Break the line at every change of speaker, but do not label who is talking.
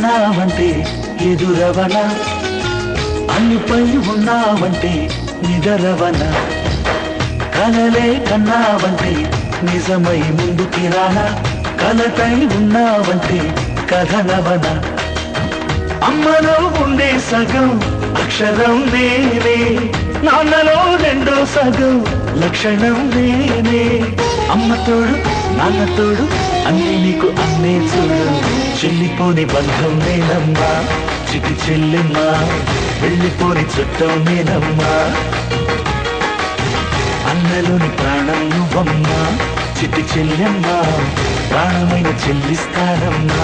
ఉన్నావంటే ఎదురవన, అన్నిపై ఉన్నావంటే నిదరవన, కలలే కన్నావంటే నిజమై ముందుకి రానా, కలతై ఉన్నావంటే కథనవన. అమ్మలో ఉండే సగం అక్షరం నేనే, నాన్నలో రెండో సగం లక్షణం నేనే. అమ్మ తోడు నాన్న తోడు అన్నీ నీకు అన్నే చూడు, చెల్లిపోని బంధం నేనమ్మా చిటి చెల్లెమ్మా, వెళ్ళిపోని చుట్టం నేనమ్మా. అన్నలోని ప్రాణం నువ్వమ్మా చిటి చెల్లెమ్మా, ప్రాణమైన చెల్లిస్తానమ్మా.